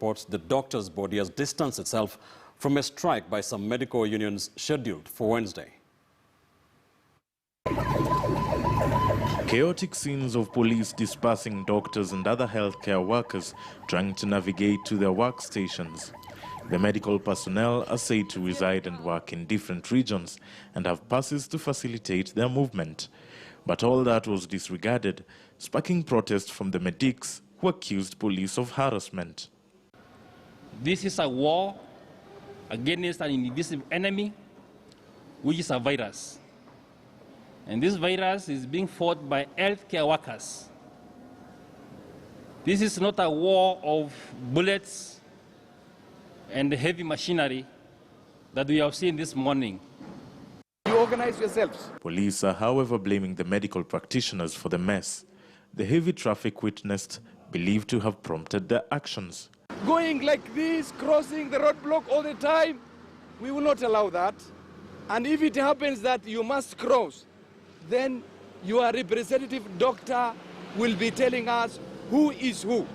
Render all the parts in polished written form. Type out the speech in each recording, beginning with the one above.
reports the doctors' body has distanced itself from a strike by some medical unions scheduled for Wednesday. Chaotic scenes of police dispersing doctors and other healthcare workers trying to navigate to their workstations. The medical personnel are said to reside and work in different regions and have passes to facilitate their movement. But all that was disregarded, sparking protest from the medics who accused police of harassment. This is a war against an invisible enemy, which is a virus. And this virus is being fought by healthcare workers. This is not a war of bullets and heavy machinery that we have seen this morning. You organize yourselves. Police are, however, blaming the medical practitioners for the mess. The heavy traffic witnessed believed to have prompted their actions. Going like this, crossing the roadblock all the time, we will not allow that. And if it happens that you must cross, then your representative doctor will be telling us who is who.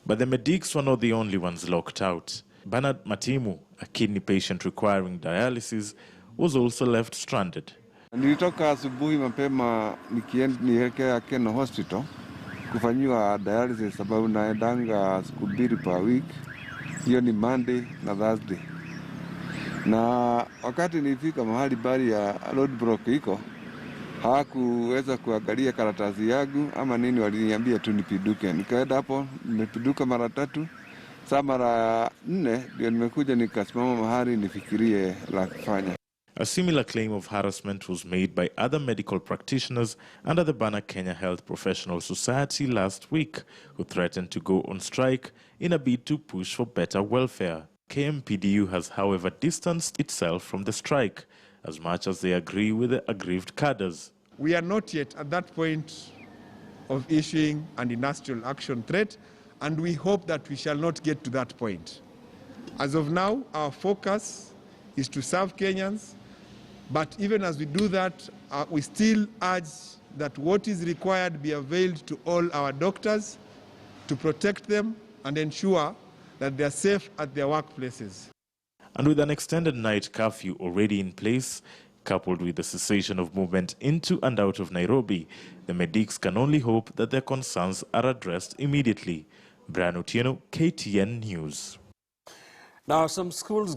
But the medics were not the only ones locked out. Bernard Matimu, a kidney patient requiring dialysis, was also left stranded. Nilitoka asubuhi mapema nikielekea Keno Hospital kufanyiwa dialysis sababu naendanga siku 2 per week. Hiyo ni Monday na Thursday. Na wakati nilifika mahali bari ya roadblock iko, hakuweza kuangalia karatasi yangu ama nini, waliniambia tu nipiduke. Nikaenda hapo, nimepiduka mara 3. Saa mara 4 ndio nimekuja nikasimama mahali nifikirie la kufanya. A similar claim of harassment was made by other medical practitioners under the banner Kenya Health Professional Society last week, who threatened to go on strike in a bid to push for better welfare. KMPDU has, however, distanced itself from the strike, as much as they agree with the aggrieved cadres. We are not yet at that point of issuing an industrial action threat, and we hope that we shall not get to that point. As of now, our focus is to serve Kenyans, but even as we do that, we still urge that what is required be availed to all our doctors to protect them and ensure that they are safe at their workplaces. And with an extended night curfew already in place, coupled with the cessation of movement into and out of Nairobi, the medics can only hope that their concerns are addressed immediately. Brian Otieno, KTN News. Now, some schools